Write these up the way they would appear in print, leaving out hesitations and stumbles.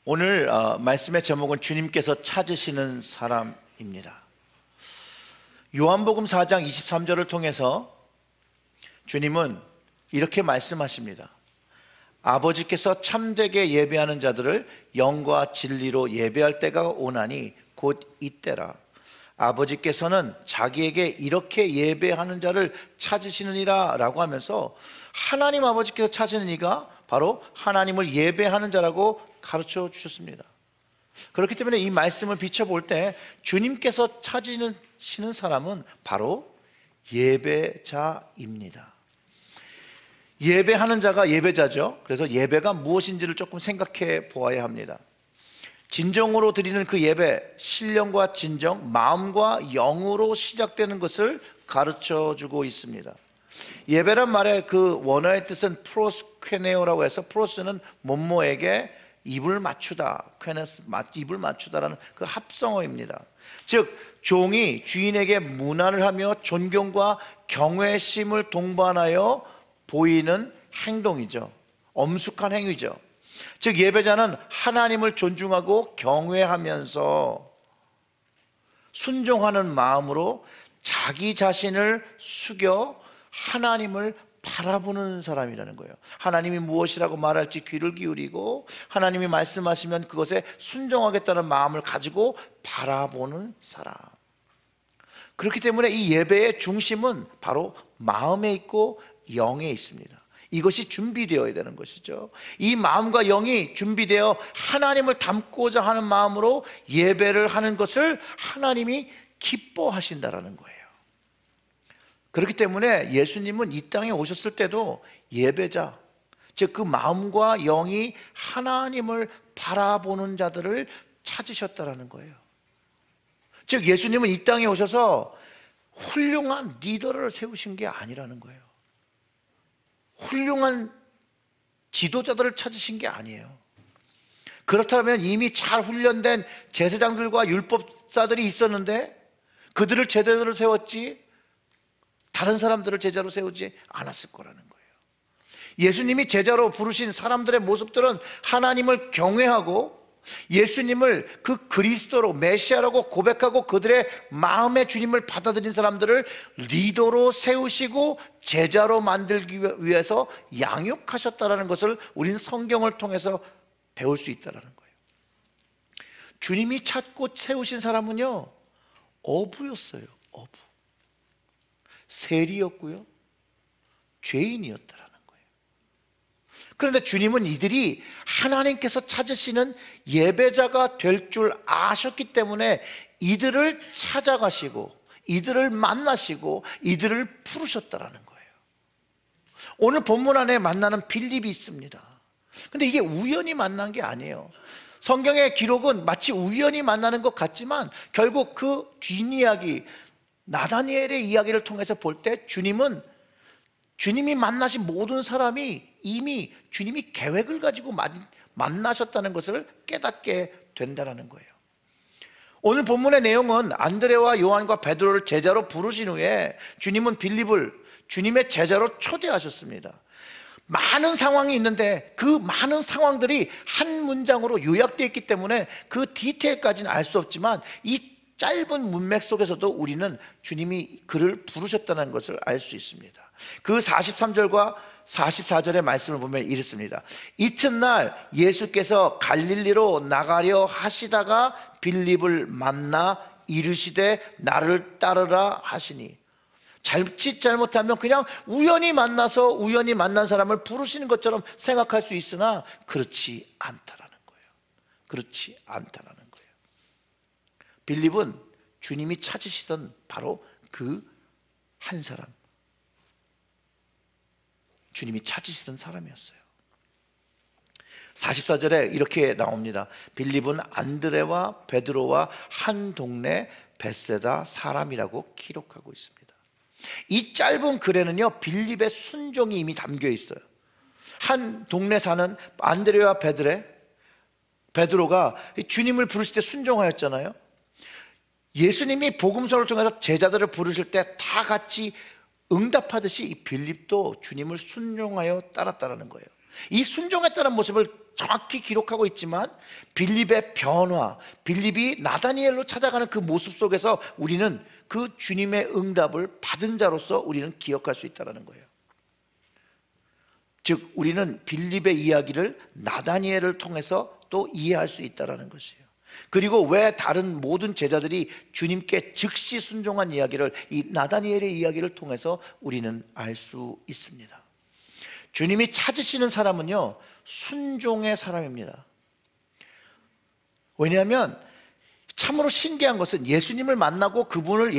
오늘 말씀의 제목은 주님께서 찾으시는 사람입니다. 요한복음 4장 23절을 통해서 주님은 이렇게 말씀하십니다. 아버지께서 참되게 예배하는 자들을 영과 진리로 예배할 때가 오나니 곧 이때라. 아버지께서는 자기에게 이렇게 예배하는 자를 찾으시느니라 라고 하면서 하나님 아버지께서 찾으는 이가 바로 하나님을 예배하는 자라고 가르쳐 주셨습니다. 그렇기 때문에 이 말씀을 비춰볼 때 주님께서 찾으시는 사람은 바로 예배자입니다. 예배하는 자가 예배자죠. 그래서 예배가 무엇인지를 조금 생각해 보아야 합니다. 진정으로 드리는 그 예배, 신령과 진정, 마음과 영으로 시작되는 것을 가르쳐 주고 있습니다. 예배란 말의 그 원어의 뜻은 프로스퀘네오라고 해서, 프로스는 뭐뭐에게 입을 맞추다, 퀘네스 입을 맞추다라는 그 합성어입니다. 즉 종이 주인에게 문안을 하며 존경과 경외심을 동반하여 보이는 행동이죠. 엄숙한 행위죠. 즉 예배자는 하나님을 존중하고 경외하면서 순종하는 마음으로 자기 자신을 숙여 하나님을 바라보는 사람이라는 거예요. 하나님이 무엇이라고 말할지 귀를 기울이고 하나님이 말씀하시면 그것에 순종하겠다는 마음을 가지고 바라보는 사람. 그렇기 때문에 이 예배의 중심은 바로 마음에 있고 영에 있습니다. 이것이 준비되어야 되는 것이죠. 이 마음과 영이 준비되어 하나님을 닮고자 하는 마음으로 예배를 하는 것을 하나님이 기뻐하신다라는 거예요. 그렇기 때문에 예수님은 이 땅에 오셨을 때도 예배자, 즉 그 마음과 영이 하나님을 바라보는 자들을 찾으셨다라는 거예요. 즉 예수님은 이 땅에 오셔서 훌륭한 리더를 세우신 게 아니라는 거예요. 훌륭한 지도자들을 찾으신 게 아니에요. 그렇다면 이미 잘 훈련된 제사장들과 율법사들이 있었는데 그들을 제자로 세웠지 다른 사람들을 제자로 세우지 않았을 거라는 거예요. 예수님이 제자로 부르신 사람들의 모습들은 하나님을 경외하고 예수님을 그 그리스도로 메시아라고 고백하고 그들의 마음의 주님을 받아들인 사람들을 리더로 세우시고 제자로 만들기 위해서 양육하셨다는 것을 우리는 성경을 통해서 배울 수 있다는 거예요. 주님이 찾고 세우신 사람은요, 어부였어요. 어부. 세리였고요, 죄인이었다라는 거예요. 그런데 주님은 이들이 하나님께서 찾으시는 예배자가 될 줄 아셨기 때문에 이들을 찾아가시고 이들을 만나시고 이들을 부르셨다라는 거예요. 오늘 본문 안에 만나는 빌립이 있습니다. 근데 이게 우연히 만난 게 아니에요. 성경의 기록은 마치 우연히 만나는 것 같지만 결국 그 뒷이야기, 나다니엘의 이야기를 통해서 볼 때 주님이 만나신 모든 사람이 이미 주님이 계획을 가지고 만나셨다는 것을 깨닫게 된다는 거예요. 오늘 본문의 내용은 안드레와 요한과 베드로를 제자로 부르신 후에 주님은 빌립을 주님의 제자로 초대하셨습니다. 많은 상황이 있는데 그 많은 상황들이 한 문장으로 요약되어 있기 때문에 그 디테일까지는 알 수 없지만 이 짧은 문맥 속에서도 우리는 주님이 그를 부르셨다는 것을 알 수 있습니다. 그 43절과 44절의 말씀을 보면 이렇습니다. 이튿날 예수께서 갈릴리로 나가려 하시다가 빌립을 만나 이르시되 나를 따르라 하시니, 자칫 잘못하면 그냥 우연히 만나서 우연히 만난 사람을 부르시는 것처럼 생각할 수 있으나 그렇지 않다라는 거예요. 그렇지 않다라는 거예요. 빌립은 주님이 찾으시던 바로 그 한 사람, 주님이 찾으시던 사람이었어요. 44절에 이렇게 나옵니다. 빌립은 안드레와 베드로와 한 동네 벳세다 사람이라고 기록하고 있습니다. 이 짧은 글에는요, 빌립의 순종이 이미 담겨 있어요. 한 동네 사는 안드레와 베드로가 주님을 부르실 때 순종하였잖아요. 예수님이 복음서를 통해서 제자들을 부르실 때 다 같이 응답하듯이 이 빌립도 주님을 순종하여 따랐다는 거예요. 이 순종했다는 모습을 정확히 기록하고 있지만 빌립의 변화, 빌립이 나다니엘로 찾아가는 그 모습 속에서 우리는 그 주님의 응답을 받은 자로서 우리는 기억할 수 있다는 거예요. 즉 우리는 빌립의 이야기를 나다니엘을 통해서 또 이해할 수 있다는 것이에요. 그리고 왜 다른 모든 제자들이 주님께 즉시 순종한 이야기를 이 나다니엘의 이야기를 통해서 우리는 알 수 있습니다. 주님이 찾으시는 사람은요, 순종의 사람입니다. 왜냐하면 참으로 신기한 것은 예수님을 만나고 그분을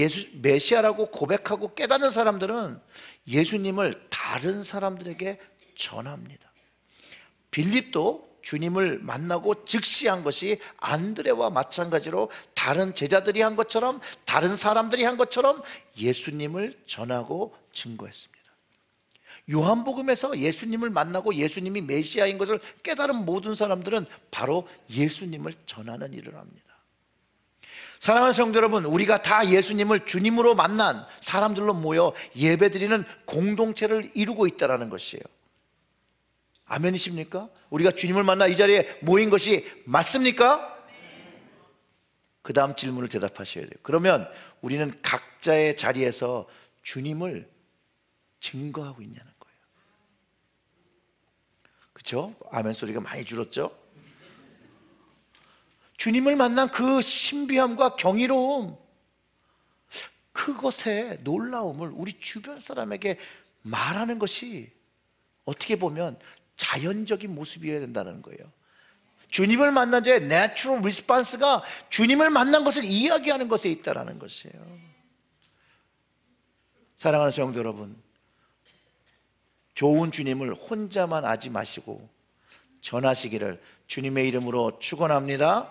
메시아라고 고백하고 깨닫는 사람들은 예수님을 다른 사람들에게 전합니다. 빌립도 주님을 만나고 즉시 한 것이 안드레와 마찬가지로 다른 제자들이 한 것처럼, 다른 사람들이 한 것처럼 예수님을 전하고 증거했습니다. 요한복음에서 예수님을 만나고 예수님이 메시아인 것을 깨달은 모든 사람들은 바로 예수님을 전하는 일을 합니다. 사랑하는 성도 여러분, 우리가 다 예수님을 주님으로 만난 사람들로 모여 예배드리는 공동체를 이루고 있다는 것이에요. 아멘이십니까? 우리가 주님을 만나 이 자리에 모인 것이 맞습니까? 그 다음 질문을 대답하셔야 돼요. 그러면 우리는 각자의 자리에서 주님을 증거하고 있냐는 거예요. 그렇죠? 아멘 소리가 많이 줄었죠? 주님을 만난 그 신비함과 경이로움, 그것의 놀라움을 우리 주변 사람에게 말하는 것이 어떻게 보면 자연적인 모습이어야 된다는 거예요. 주님을 만난 자의 내추럴 리스폰스가 주님을 만난 것을 이야기하는 것에 있다는 것이에요. 사랑하는 성도 여러분, 좋은 주님을 혼자만 하지 마시고 전하시기를 주님의 이름으로 축원합니다.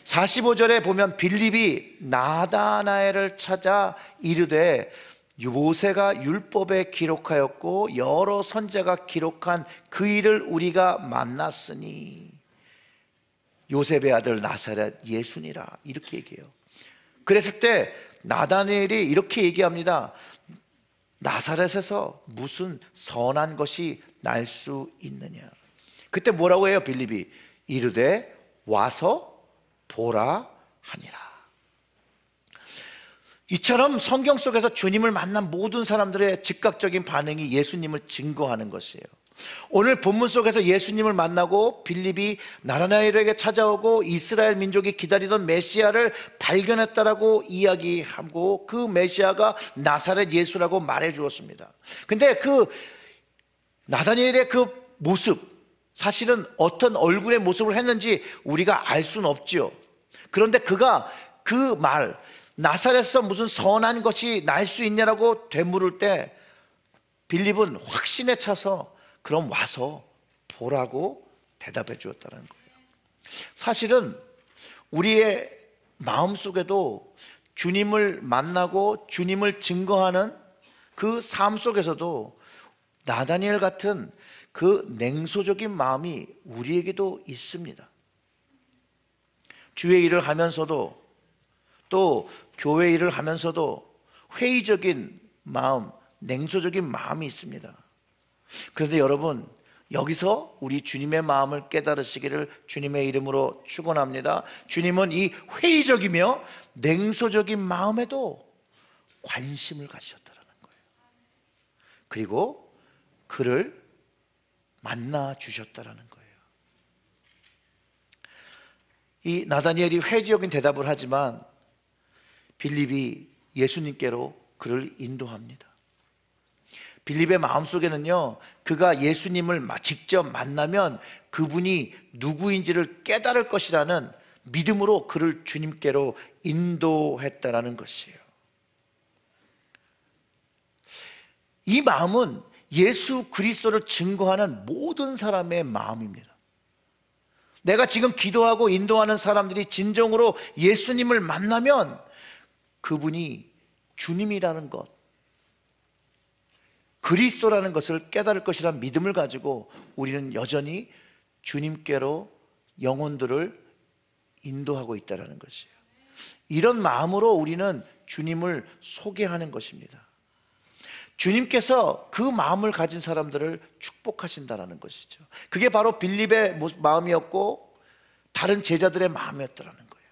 45절에 보면 빌립이 나다나엘을 찾아 이르되 모세가 율법에 기록하였고 여러 선지자가 기록한 그 일을 우리가 만났으니 요셉의 아들 나사렛 예수니라, 이렇게 얘기해요. 그랬을 때 나다나엘이 이렇게 얘기합니다. 나사렛에서 무슨 선한 것이 날 수 있느냐. 그때 뭐라고 해요? 빌립이 이르되 와서 보라 하니라. 이처럼 성경 속에서 주님을 만난 모든 사람들의 즉각적인 반응이 예수님을 증거하는 것이에요. 오늘 본문 속에서 예수님을 만나고 빌립이 나다나엘에게 찾아오고 이스라엘 민족이 기다리던 메시아를 발견했다라고 이야기하고 그 메시아가 나사렛 예수라고 말해 주었습니다. 근데 그 나다나엘의 그 모습, 사실은 어떤 얼굴의 모습을 했는지 우리가 알 수는 없지요. 그런데 그가 그 말, 나사렛에서 무슨 선한 것이 날 수 있냐라고 되물을 때 빌립은 확신에 차서 그럼 와서 보라고 대답해 주었다는 거예요. 사실은 우리의 마음속에도 주님을 만나고 주님을 증거하는 그 삶 속에서도 나다니엘 같은 그 냉소적인 마음이 우리에게도 있습니다. 주의 일을 하면서도 또 교회 일을 하면서도 회의적인 마음, 냉소적인 마음이 있습니다. 그런데 여러분, 여기서 우리 주님의 마음을 깨달으시기를 주님의 이름으로 축원합니다. 주님은 이 회의적이며 냉소적인 마음에도 관심을 가지셨다는 거예요. 그리고 그를 만나 주셨다는 거예요. 이 나다니엘이 회의적인 대답을 하지만 빌립이 예수님께로 그를 인도합니다. 빌립의 마음속에는요, 그가 예수님을 직접 만나면 그분이 누구인지를 깨달을 것이라는 믿음으로 그를 주님께로 인도했다라는 것이에요. 이 마음은 예수 그리스도를 증거하는 모든 사람의 마음입니다. 내가 지금 기도하고 인도하는 사람들이 진정으로 예수님을 만나면 그분이 주님이라는 것, 그리스도라는 것을 깨달을 것이라는 믿음을 가지고 우리는 여전히 주님께로 영혼들을 인도하고 있다는 것이에요. 이런 마음으로 우리는 주님을 소개하는 것입니다. 주님께서 그 마음을 가진 사람들을 축복하신다는 것이죠. 그게 바로 빌립의 마음이었고 다른 제자들의 마음이었다는 거예요.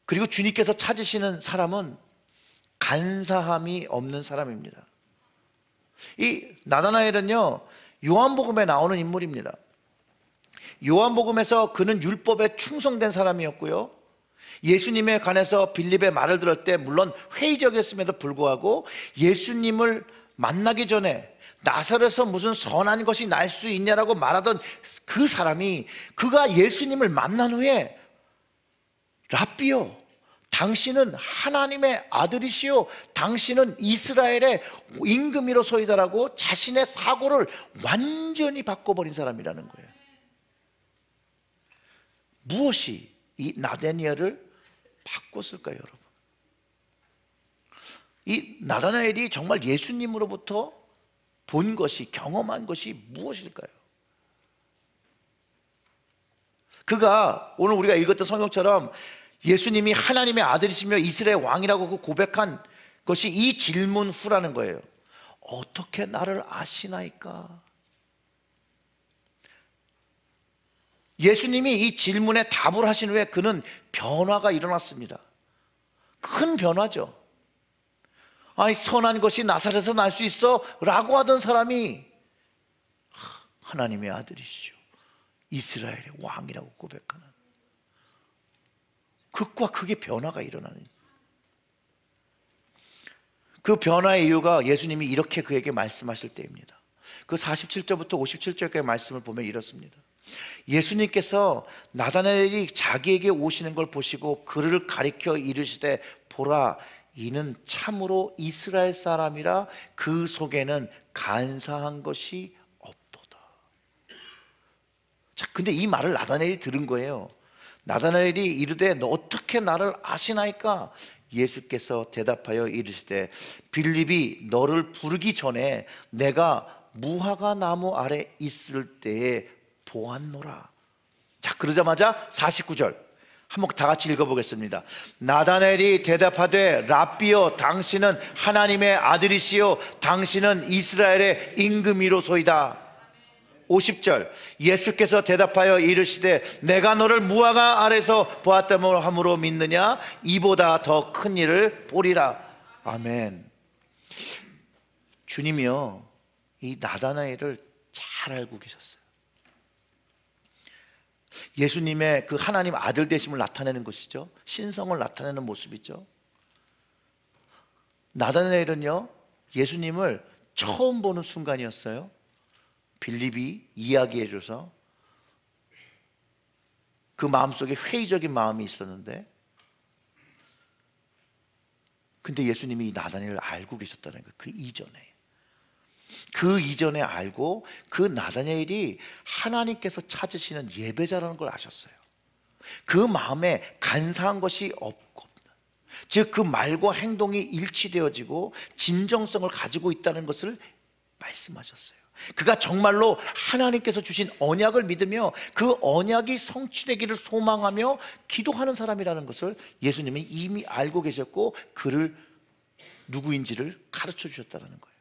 그리고 주님께서 찾으시는 사람은 간사함이 없는 사람입니다. 이 나다나엘은요, 요한복음에 나오는 인물입니다. 요한복음에서 그는 율법에 충성된 사람이었고요, 예수님에 관해서 빌립의 말을 들을 때 물론 회의적이었음에도 불구하고 예수님을 만나기 전에 나사렛에서 무슨 선한 것이 날 수 있냐라고 말하던 그 사람이, 그가 예수님을 만난 후에 랍비요, 당신은 하나님의 아들이시요 당신은 이스라엘의 임금이로소이다라고 자신의 사고를 완전히 바꿔버린 사람이라는 거예요. 무엇이 이 나다니엘을 바꿨을까요, 여러분? 이 나다나엘이 정말 예수님으로부터 본 것이, 경험한 것이 무엇일까요? 그가 오늘 우리가 읽었던 성경처럼 예수님이 하나님의 아들이시며 이스라엘 왕이라고 그 고백한 것이 이 질문 후라는 거예요. 어떻게 나를 아시나이까? 예수님이 이 질문에 답을 하신 후에 그는 변화가 일어났습니다. 큰 변화죠. 아니, 선한 것이 나사렛에서 날 수 있어? 라고 하던 사람이 하나님의 아들이시죠, 이스라엘의 왕이라고 고백하는, 극과 극의 변화가 일어나는, 그 변화의 이유가 예수님이 이렇게 그에게 말씀하실 때입니다. 그 47절부터 57절까지 말씀을 보면 이렇습니다. 예수님께서 나다나엘이 자기에게 오시는 걸 보시고 그를 가리켜 이르시되, 보라, 이는 참으로 이스라엘 사람이라 그 속에는 간사한 것이 없도다. 자, 근데 이 말을 나다나엘이 들은 거예요. 나다나엘이 이르되, 너 어떻게 나를 아시나이까? 예수께서 대답하여 이르시되, 빌립이 너를 부르기 전에 내가 무화과 나무 아래 있을 때에 보았노라. 자, 그러자마자 49절 한번 다 같이 읽어보겠습니다. 나다나엘이 대답하되, 랍비여, 당신은 하나님의 아들이시요 당신은 이스라엘의 임금이로소이다. 50절 예수께서 대답하여 이르시되, 내가 너를 무화과 아래서 보았다므로 함으로 믿느냐? 이보다 더 큰 일을 보리라. 아멘. 주님이요, 이 나다나엘을 잘 알고 계셨어요. 예수님의 그 하나님 아들 되심을 나타내는 것이죠. 신성을 나타내는 모습이죠. 나다나엘은요, 예수님을 처음 보는 순간이었어요. 빌립이 이야기해줘서 그 마음속에 회의적인 마음이 있었는데, 근데 예수님이 이 나다나엘을 알고 계셨다는 거예요. 그 이전에 알고, 그 나다나엘이 하나님께서 찾으시는 예배자라는 걸 아셨어요. 그 마음에 간사한 것이 없고, 즉 그 말과 행동이 일치되어지고 진정성을 가지고 있다는 것을 말씀하셨어요. 그가 정말로 하나님께서 주신 언약을 믿으며 그 언약이 성취되기를 소망하며 기도하는 사람이라는 것을 예수님이 이미 알고 계셨고, 그를 누구인지를 가르쳐 주셨다는 거예요.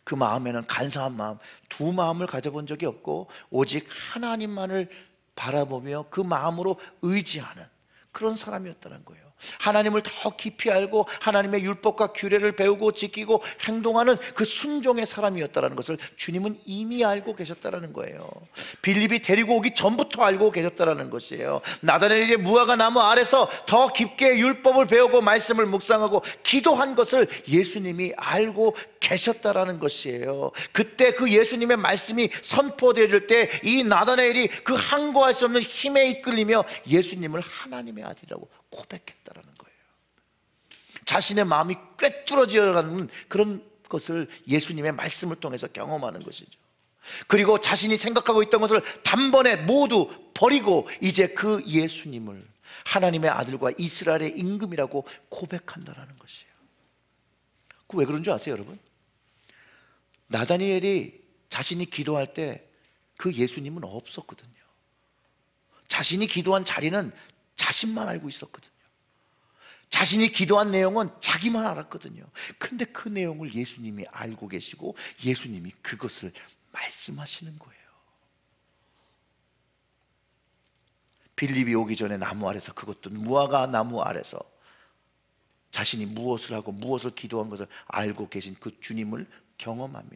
그 마음에는 간사한 마음, 두 마음을 가져본 적이 없고 오직 하나님만을 바라보며 그 마음으로 의지하는 그런 사람이었다는 거예요. 하나님을 더 깊이 알고 하나님의 율법과 규례를 배우고 지키고 행동하는 그 순종의 사람이었다는 것을 주님은 이미 알고 계셨다는 거예요. 빌립이 데리고 오기 전부터 알고 계셨다는 것이에요. 나다나엘에게 무화과 나무 아래서 더 깊게 율법을 배우고 말씀을 묵상하고 기도한 것을 예수님이 알고 계셨다라는 것이에요. 그때 그 예수님의 말씀이 선포되어질 때 이 나다나엘이 그 항거할 수 없는 힘에 이끌리며 예수님을 하나님의 아들이라고 고백했다라는 거예요. 자신의 마음이 꿰뚫어져가는 그런 것을 예수님의 말씀을 통해서 경험하는 것이죠. 그리고 자신이 생각하고 있던 것을 단번에 모두 버리고 이제 그 예수님을 하나님의 아들과 이스라엘의 임금이라고 고백한다라는 것이에요. 그 왜 그런 줄 아세요, 여러분? 나다니엘이 자신이 기도할 때 그 예수님은 없었거든요. 자신이 기도한 자리는 자신만 알고 있었거든요. 자신이 기도한 내용은 자기만 알았거든요. 근데 그 내용을 예수님이 알고 계시고 예수님이 그것을 말씀하시는 거예요. 빌립이 오기 전에 나무 아래서, 그것도 무화과 나무 아래서 자신이 무엇을 하고 무엇을 기도한 것을 알고 계신 그 주님을 경험하며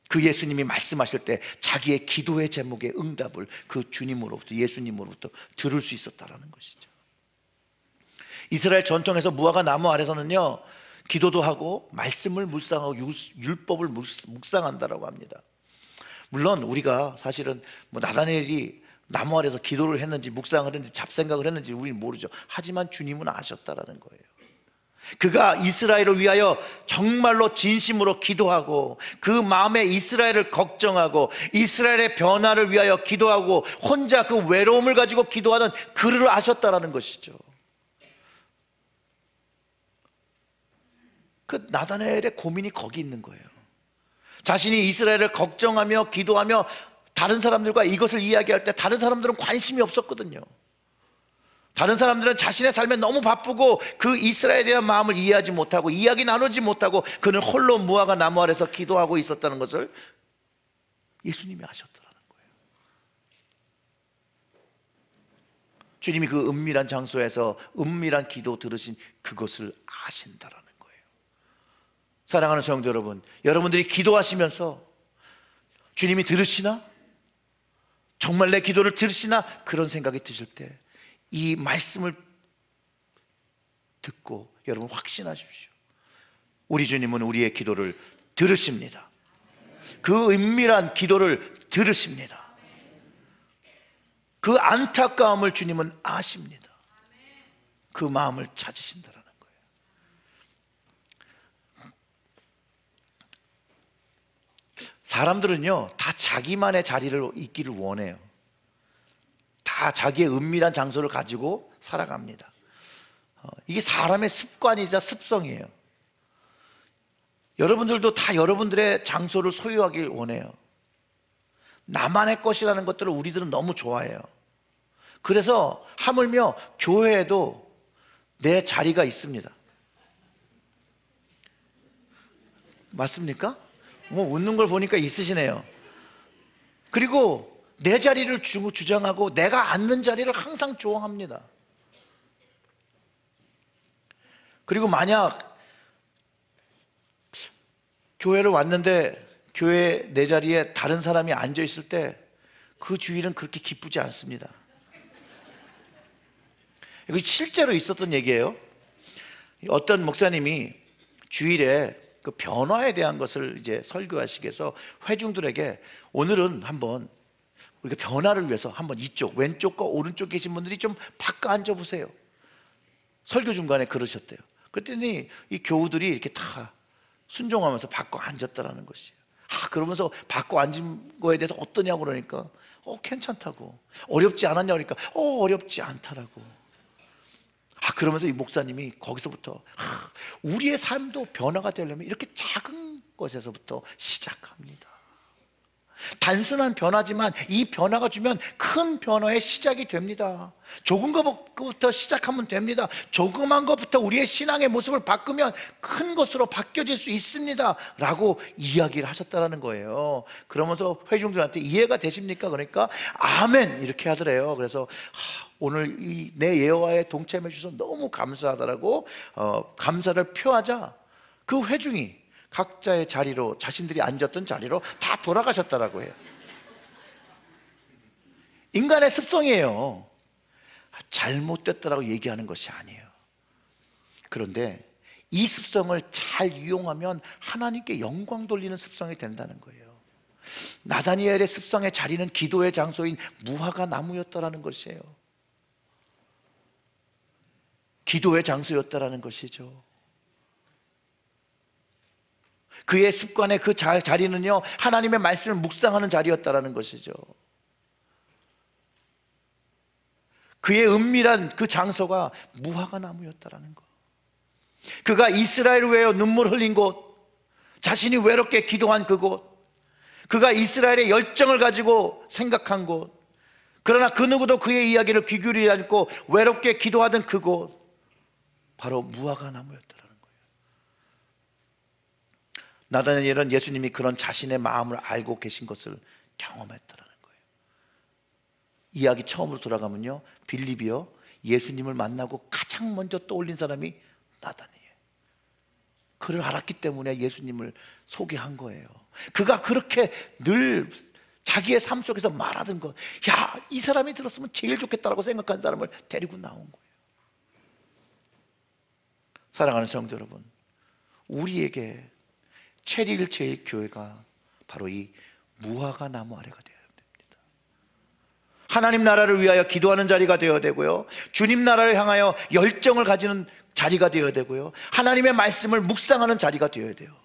그 예수님이 말씀하실 때 자기의 기도의 제목의 응답을 그 주님으로부터, 예수님으로부터 들을 수 있었다라는 것이죠. 이스라엘 전통에서 무화과 나무 아래서는요, 기도도 하고 말씀을 묵상하고 율법을 묵상한다라고 합니다. 물론 우리가 사실은 나다니엘이 나무 아래서 기도를 했는지 묵상을 했는지 잡생각을 했는지 우리는 모르죠. 하지만 주님은 아셨다라는 거예요. 그가 이스라엘을 위하여 정말로 진심으로 기도하고 그 마음에 이스라엘을 걱정하고 이스라엘의 변화를 위하여 기도하고 혼자 그 외로움을 가지고 기도하던 그를 아셨다라는 것이죠. 그 나다나엘의 고민이 거기 있는 거예요. 자신이 이스라엘을 걱정하며 기도하며 다른 사람들과 이것을 이야기할 때 다른 사람들은 관심이 없었거든요. 다른 사람들은 자신의 삶에 너무 바쁘고 그 이스라엘에 대한 마음을 이해하지 못하고 이야기 나누지 못하고 그는 홀로 무화과 나무 아래서 기도하고 있었다는 것을 예수님이 아셨더라는 거예요. 주님이 그 은밀한 장소에서 은밀한 기도 들으신 그것을 아신다라는 거예요. 사랑하는 성도 여러분, 여러분들이 기도하시면서 주님이 들으시나? 정말 내 기도를 들으시나? 그런 생각이 드실 때 이 말씀을 듣고 여러분 확신하십시오. 우리 주님은 우리의 기도를 들으십니다. 그 은밀한 기도를 들으십니다. 그 안타까움을 주님은 아십니다. 그 마음을 찾으신다라는 거예요. 사람들은요, 다 자기만의 자리를 있기를 원해요. 다 자기의 은밀한 장소를 가지고 살아갑니다. 이게 사람의 습관이자 습성이에요. 여러분들도 다 여러분들의 장소를 소유하길 원해요. 나만의 것이라는 것들을 우리들은 너무 좋아해요. 그래서 하물며 교회에도 내 자리가 있습니다. 맞습니까? 뭐 웃는 걸 보니까 있으시네요. 그리고 내 자리를 주장하고 내가 앉는 자리를 항상 조언합니다. 그리고 만약 교회를 왔는데 교회 내 자리에 다른 사람이 앉아 있을 때 그 주일은 그렇게 기쁘지 않습니다. 이거 실제로 있었던 얘기예요. 어떤 목사님이 주일에 그 변화에 대한 것을 이제 설교하시기 위해서 회중들에게 오늘은 한번 우리가 변화를 위해서 한번 이쪽 왼쪽과 오른쪽 계신 분들이 좀 바꿔 앉아 보세요. 설교 중간에 그러셨대요. 그랬더니 이 교우들이 이렇게 다 순종하면서 바꿔 앉았다라는 것이에요. 그러면서 바꿔 앉은 거에 대해서 어떠냐고 그러니까 괜찮다고. 어렵지 않았냐 그러니까 어렵지 않다라고. 그러면서 이 목사님이 거기서부터 우리의 삶도 변화가 되려면 이렇게 작은 것에서부터 시작합니다. 단순한 변화지만 이 변화가 주면 큰 변화의 시작이 됩니다. 조금 것부터 시작하면 됩니다. 조그만 것부터 우리의 신앙의 모습을 바꾸면 큰 것으로 바뀌어질 수 있습니다 라고 이야기를 하셨다는 거예요. 그러면서 회중들한테 이해가 되십니까? 그러니까 아멘 이렇게 하더래요. 그래서 오늘 내 예화에 동참해 주셔서 너무 감사하다라고 감사를 표하자 그 회중이 각자의 자리로, 자신들이 앉았던 자리로 다 돌아가셨다라고 해요. 인간의 습성이에요. 잘못됐다라고 얘기하는 것이 아니에요. 그런데 이 습성을 잘 이용하면 하나님께 영광 돌리는 습성이 된다는 거예요. 나다니엘의 습성의 자리는 기도의 장소인 무화과 나무였다라는 것이에요. 기도의 장소였다라는 것이죠. 그의 습관의 그 자리는요, 하나님의 말씀을 묵상하는 자리였다라는 것이죠. 그의 은밀한 그 장소가 무화과 나무였다라는 것. 그가 이스라엘을 위하여 눈물 흘린 곳, 자신이 외롭게 기도한 그곳, 그가 이스라엘의 열정을 가지고 생각한 곳, 그러나 그 누구도 그의 이야기를 귀 기울이지 않고 외롭게 기도하던 그곳, 바로 무화과 나무였더라는 거예요. 나다니엘은 예수님이 그런 자신의 마음을 알고 계신 것을 경험했더라는 거예요. 이야기 처음으로 돌아가면요, 빌립이요, 예수님을 만나고 가장 먼저 떠올린 사람이 나다니엘. 그를 알았기 때문에 예수님을 소개한 거예요. 그가 그렇게 늘 자기의 삶 속에서 말하던 것, 야, 이 사람이 들었으면 제일 좋겠다라고 생각한 사람을 데리고 나온 거예요. 사랑하는 성도 여러분, 우리에게 체리힐 제1교회가 바로 이 무화과 나무 아래가 되어야 됩니다. 하나님 나라를 위하여 기도하는 자리가 되어야 되고요, 주님 나라를 향하여 열정을 가지는 자리가 되어야 되고요, 하나님의 말씀을 묵상하는 자리가 되어야 돼요.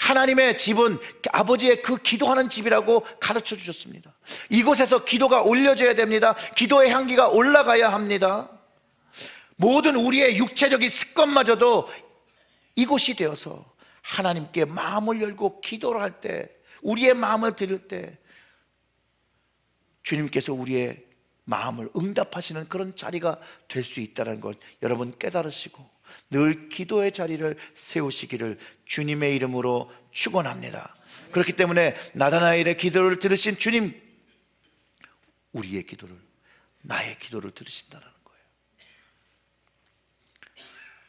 하나님의 집은 아버지의 그 기도하는 집이라고 가르쳐 주셨습니다. 이곳에서 기도가 올려져야 됩니다. 기도의 향기가 올라가야 합니다. 모든 우리의 육체적인 습관마저도 이곳이 되어서 하나님께 마음을 열고 기도를 할 때, 우리의 마음을 드릴 때 주님께서 우리의 마음을 응답하시는 그런 자리가 될 수 있다는 것 여러분 깨달으시고 늘 기도의 자리를 세우시기를 주님의 이름으로 축원합니다. 그렇기 때문에 나다나엘의 기도를 들으신 주님, 우리의 기도를, 나의 기도를 들으신다는 거예요.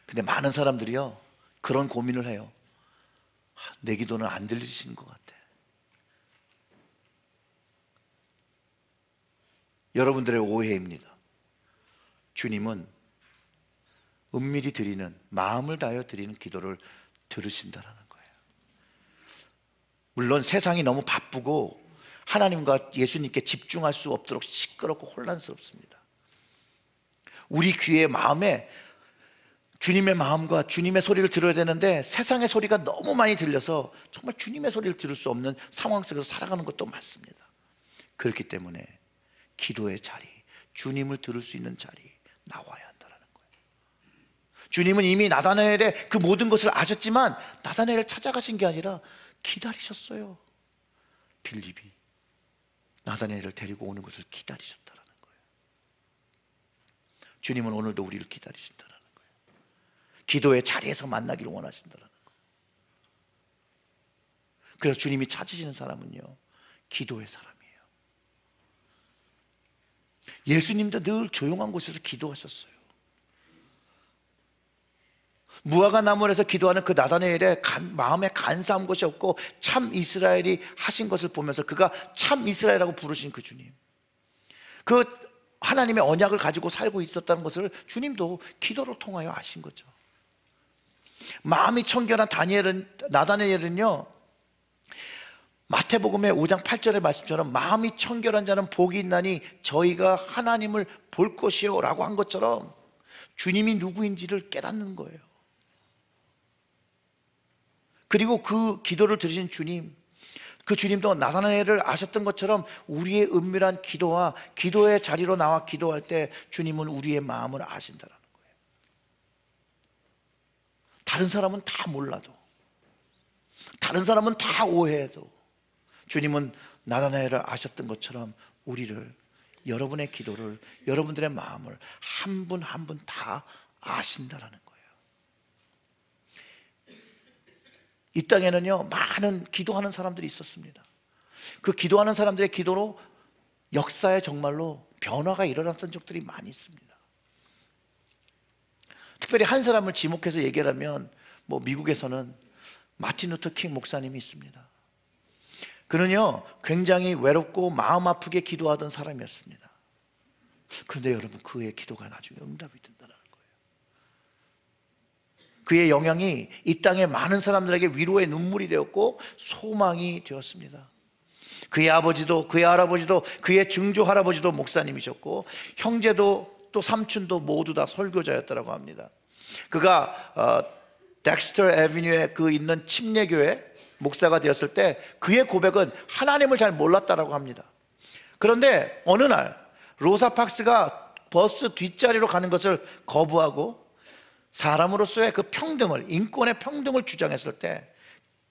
근데 많은 사람들이요, 그런 고민을 해요. 내 기도는 안 들리시는 것 같아. 여러분들의 오해입니다. 주님은 은밀히 드리는, 마음을 다하여 드리는 기도를 들으신다라는 거예요. 물론 세상이 너무 바쁘고 하나님과 예수님께 집중할 수 없도록 시끄럽고 혼란스럽습니다. 우리 귀의 마음에 주님의 마음과 주님의 소리를 들어야 되는데 세상의 소리가 너무 많이 들려서 정말 주님의 소리를 들을 수 없는 상황 속에서 살아가는 것도 많습니다. 그렇기 때문에 기도의 자리, 주님을 들을 수 있는 자리 나와야 한다는 거예요. 주님은 이미 나다나엘의 그 모든 것을 아셨지만 나다나엘을 찾아가신 게 아니라 기다리셨어요. 빌립이 나다나엘을 데리고 오는 것을 기다리셨다는 거예요. 주님은 오늘도 우리를 기다리신다는 거예요. 기도의 자리에서 만나기를 원하신다는 거예요. 그래서 주님이 찾으시는 사람은요, 기도의 사람이에요. 예수님도 늘 조용한 곳에서 기도하셨어요. 무화과 나무에서 기도하는 그 나다나엘의 마음에 간사한 것이 없고 참 이스라엘이 하신 것을 보면서 그가 참 이스라엘이라고 부르신 그 주님, 그 하나님의 언약을 가지고 살고 있었다는 것을 주님도 기도를 통하여 아신 거죠. 마음이 청결한 나다나엘은요, 마태복음의 5장 8절의 말씀처럼 마음이 청결한 자는 복이 있나니 저희가 하나님을 볼 것이요 라고 한 것처럼 주님이 누구인지를 깨닫는 거예요. 그리고 그 기도를 들으신 주님, 그 주님도 나다나엘을 아셨던 것처럼 우리의 은밀한 기도와 기도의 자리로 나와 기도할 때 주님은 우리의 마음을 아신다는 거예요. 다른 사람은 다 몰라도, 다른 사람은 다 오해해도 주님은 나다나엘을 아셨던 것처럼 우리를, 여러분의 기도를, 여러분들의 마음을 한 분 한 분 다 아신다라는 거예요. 이 땅에는요, 많은 기도하는 사람들이 있었습니다. 그 기도하는 사람들의 기도로 역사에 정말로 변화가 일어났던 적들이 많이 있습니다. 특별히 한 사람을 지목해서 얘기하면 미국에서는 마틴 루터 킹 목사님이 있습니다. 그는요, 굉장히 외롭고 마음 아프게 기도하던 사람이었습니다. 그런데 여러분, 그의 기도가 나중에 응답이 된다는 거예요. 그의 영향이 이 땅의 많은 사람들에게 위로의 눈물이 되었고 소망이 되었습니다. 그의 아버지도, 그의 할아버지도, 그의 증조 할아버지도 목사님이셨고 형제도 또 삼촌도 모두 다 설교자였다고 합니다. 그가 덱스터 애비뉴에 그 있는 침례교회 목사가 되었을 때 그의 고백은 하나님을 잘 몰랐다라고 합니다. 그런데 어느 날 로사 박스가 버스 뒷자리로 가는 것을 거부하고 사람으로서의 그 평등을, 인권의 평등을 주장했을 때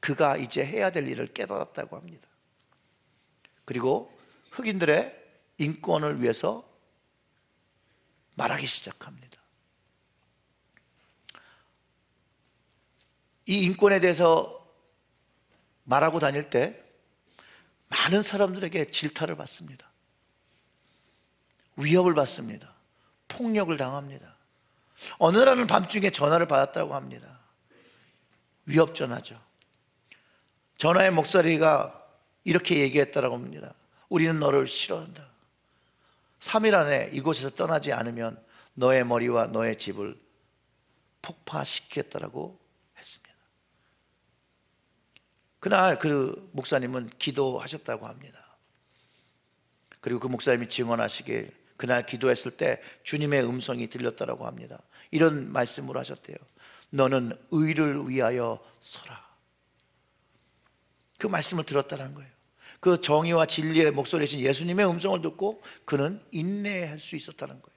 그가 이제 해야 될 일을 깨달았다고 합니다. 그리고 흑인들의 인권을 위해서 말하기 시작합니다. 이 인권에 대해서 말하고 다닐 때 많은 사람들에게 질타를 받습니다. 위협을 받습니다. 폭력을 당합니다. 어느 날은 밤중에 전화를 받았다고 합니다. 위협 전화죠. 전화의 목소리가 이렇게 얘기했다고 합니다. 우리는 너를 싫어한다. 3일 안에 이곳에서 떠나지 않으면 너의 머리와 너의 집을 폭파시키겠다고 했습니다. 그날 그 목사님은 기도하셨다고 합니다. 그리고 그 목사님이 증언하시길 그날 기도했을 때 주님의 음성이 들렸다고 합니다. 이런 말씀을 하셨대요. 너는 의를 위하여 서라. 그 말씀을 들었다는 거예요. 그 정의와 진리의 목소리이신 예수님의 음성을 듣고 그는 인내할 수 있었다는 거예요.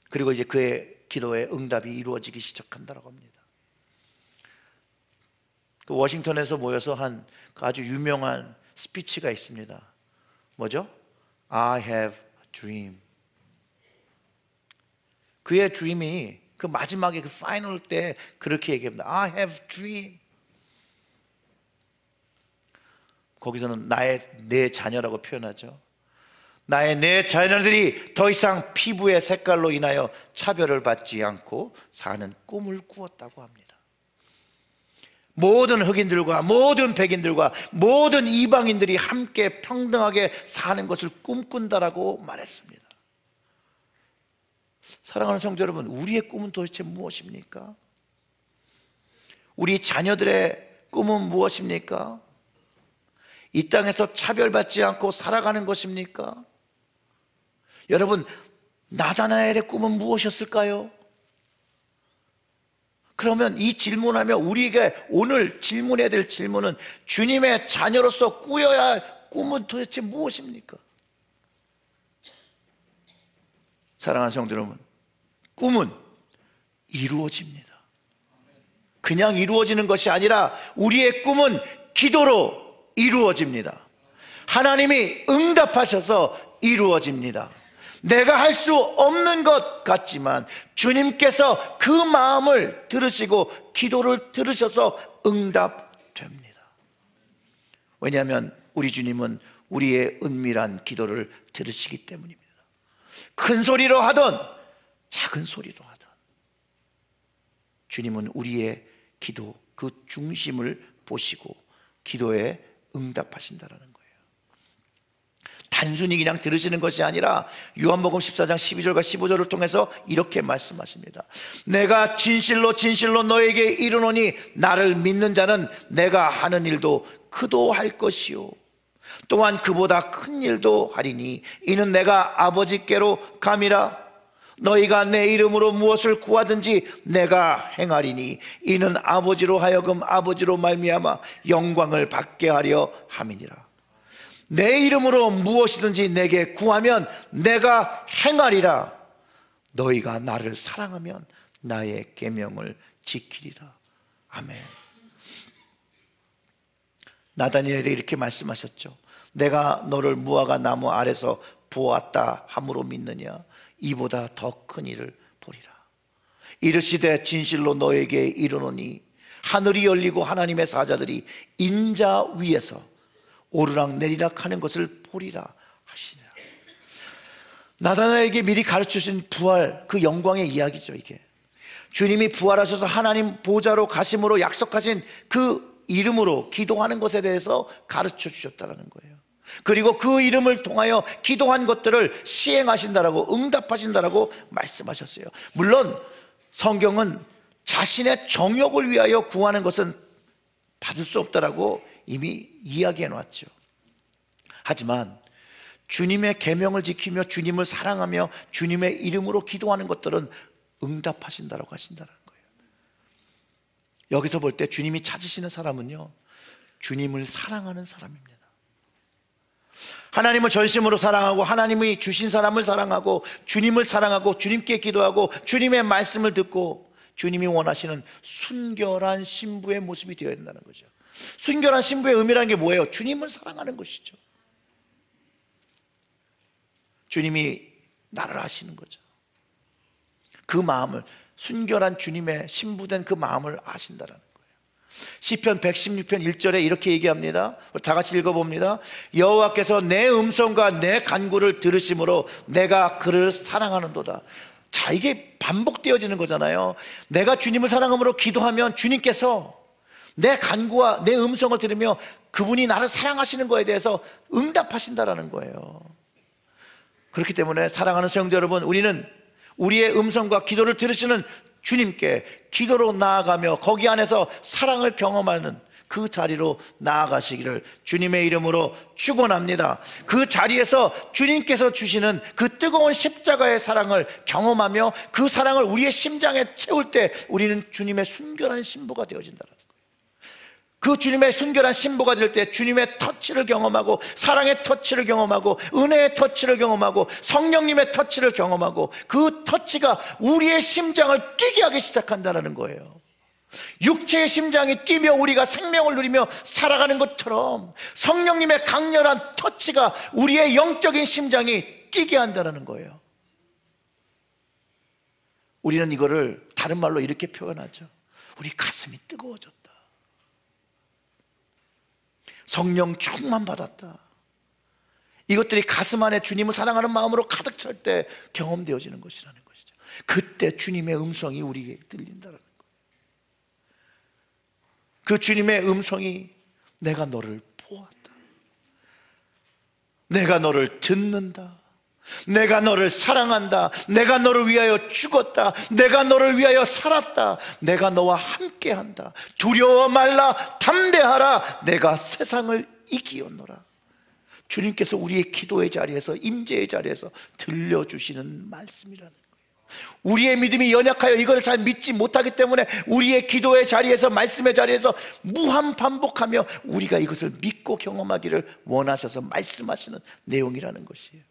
그리고 이제 그의 기도에 응답이 이루어지기 시작한다고 합니다. 그 워싱턴에서 모여서 한 아주 유명한 스피치가 있습니다. 뭐죠? I have a dream. 그의 dream이 그 마지막에 그 파이널 때 그렇게 얘기합니다. I have a dream. 거기서는 내 자녀라고 표현하죠. 내 자녀들이 더 이상 피부의 색깔로 인하여 차별을 받지 않고 사는 꿈을 꾸었다고 합니다. 모든 흑인들과 모든 백인들과 모든 이방인들이 함께 평등하게 사는 것을 꿈꾼다라고 말했습니다. 사랑하는 성도 여러분, 우리의 꿈은 도대체 무엇입니까? 우리 자녀들의 꿈은 무엇입니까? 이 땅에서 차별받지 않고 살아가는 것입니까? 여러분, 나다나엘의 꿈은 무엇이었을까요? 그러면 이 질문하면 우리에게 오늘 질문해야 될 질문은 주님의 자녀로서 꾸어야 할 꿈은 도대체 무엇입니까? 사랑하는 성도 여러분, 꿈은 이루어집니다. 그냥 이루어지는 것이 아니라 우리의 꿈은 기도로 이루어집니다. 하나님이 응답하셔서 이루어집니다. 내가 할 수 없는 것 같지만 주님께서 그 마음을 들으시고 기도를 들으셔서 응답됩니다. 왜냐하면 우리 주님은 우리의 은밀한 기도를 들으시기 때문입니다. 큰 소리로 하든 작은 소리로 하든 주님은 우리의 기도 그 중심을 보시고 기도에 응답하신다라는 거예요. 단순히 그냥 들으시는 것이 아니라 요한복음 14장 12절과 15절을 통해서 이렇게 말씀하십니다. 내가 진실로 진실로 너에게 이르노니 나를 믿는 자는 내가 하는 일도 그도 할 것이요 또한 그보다 큰 일도 하리니 이는 내가 아버지께로 감이라. 너희가 내 이름으로 무엇을 구하든지 내가 행하리니 이는 아버지로 하여금 아버지로 말미암아 영광을 받게 하려 함이니라. 내 이름으로 무엇이든지 내게 구하면 내가 행하리라. 너희가 나를 사랑하면 나의 계명을 지키리라. 아멘. 나다니엘이 이렇게 말씀하셨죠. 내가 너를 무화과 나무 아래서 보았다 함으로 믿느냐? 이보다 더 큰 일을 보리라. 이르시되 진실로 너에게 이르노니 하늘이 열리고 하나님의 사자들이 인자 위에서 오르락 내리락 하는 것을 보리라 하시니라. 나다나엘에게 미리 가르쳐주신 부활, 그 영광의 이야기죠. 이게 주님이 부활하셔서 하나님 보좌로 가심으로 약속하신 그 이름으로 기도하는 것에 대해서 가르쳐 주셨다는 거예요. 그리고 그 이름을 통하여 기도한 것들을 시행하신다라고, 응답하신다라고 말씀하셨어요. 물론 성경은 자신의 정욕을 위하여 구하는 것은 받을 수 없다라고 이미 이야기해 놨죠. 하지만 주님의 계명을 지키며 주님을 사랑하며 주님의 이름으로 기도하는 것들은 응답하신다라고 하신다는 거예요. 여기서 볼 때 주님이 찾으시는 사람은요, 주님을 사랑하는 사람입니다. 하나님을 전심으로 사랑하고 하나님이 주신 사람을 사랑하고 주님을 사랑하고 주님께 기도하고 주님의 말씀을 듣고 주님이 원하시는 순결한 신부의 모습이 되어야 된다는 거죠. 순결한 신부의 의미라는 게 뭐예요? 주님을 사랑하는 것이죠. 주님이 나를 아시는 거죠. 그 마음을, 순결한 주님의 신부된 그 마음을 아신다는 거예요. 시편 116편 1절에 이렇게 얘기합니다. 다 같이 읽어봅니다. 여호와께서 내 음성과 내 간구를 들으심으로 내가 그를 사랑하는도다. 자, 이게 반복되어지는 거잖아요. 내가 주님을 사랑함으로 기도하면 주님께서 내 간구와 내 음성을 들으며 그분이 나를 사랑하시는 거에 대해서 응답하신다라는 거예요. 그렇기 때문에 사랑하는 성도 여러분, 우리는 우리의 음성과 기도를 들으시는 주님께 기도로 나아가며 거기 안에서 사랑을 경험하는 그 자리로 나아가시기를 주님의 이름으로 축원합니다. 그 자리에서 주님께서 주시는 그 뜨거운 십자가의 사랑을 경험하며 그 사랑을 우리의 심장에 채울 때 우리는 주님의 순결한 신부가 되어진다는 거예요. 그 주님의 순결한 신부가 될 때 주님의 터치를 경험하고 사랑의 터치를 경험하고 은혜의 터치를 경험하고 성령님의 터치를 경험하고 그 터치가 우리의 심장을 뛰게 하기 시작한다는 거예요. 육체의 심장이 뛰며 우리가 생명을 누리며 살아가는 것처럼 성령님의 강렬한 터치가 우리의 영적인 심장이 뛰게 한다는 거예요. 우리는 이거를 다른 말로 이렇게 표현하죠. 우리 가슴이 뜨거워졌다. 성령 충만 받았다. 이것들이 가슴 안에 주님을 사랑하는 마음으로 가득 찰 때 경험되어지는 것이라는 것이죠. 그때 주님의 음성이 우리에게 들린다는 거예요. 그 주님의 음성이 내가 너를 보았다. 내가 너를 듣는다. 내가 너를 사랑한다. 내가 너를 위하여 죽었다. 내가 너를 위하여 살았다. 내가 너와 함께한다. 두려워 말라. 담대하라. 내가 세상을 이기었노라. 주님께서 우리의 기도의 자리에서, 임재의 자리에서 들려주시는 말씀이라는 거예요. 우리의 믿음이 연약하여 이걸 잘 믿지 못하기 때문에 우리의 기도의 자리에서, 말씀의 자리에서 무한 반복하며 우리가 이것을 믿고 경험하기를 원하셔서 말씀하시는 내용이라는 것이에요.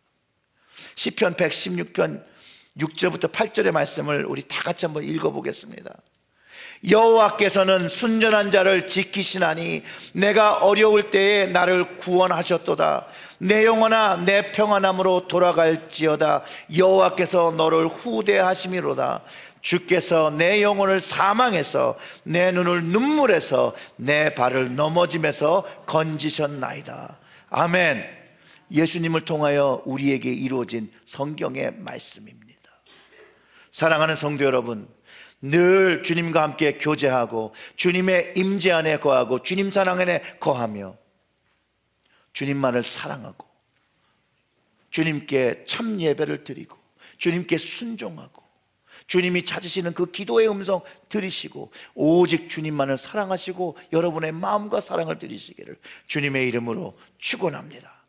시편 116편 6절부터 8절의 말씀을 우리 다 같이 한번 읽어보겠습니다. 여호와께서는 순전한 자를 지키시나니 내가 어려울 때에 나를 구원하셨도다. 내 영혼아 내 평안함으로 돌아갈지어다. 여호와께서 너를 후대하심이로다. 주께서 내 영혼을 사망에서 내 눈을 눈물에서 내 발을 넘어짐에서 건지셨나이다. 아멘. 예수님을 통하여 우리에게 이루어진 성경의 말씀입니다. 사랑하는 성도 여러분, 늘 주님과 함께 교제하고 주님의 임재 안에 거하고 주님 사랑 안에 거하며 주님만을 사랑하고 주님께 참 예배를 드리고 주님께 순종하고 주님이 찾으시는 그 기도의 음성 들으시고 오직 주님만을 사랑하시고 여러분의 마음과 사랑을 드리시기를 주님의 이름으로 축원합니다.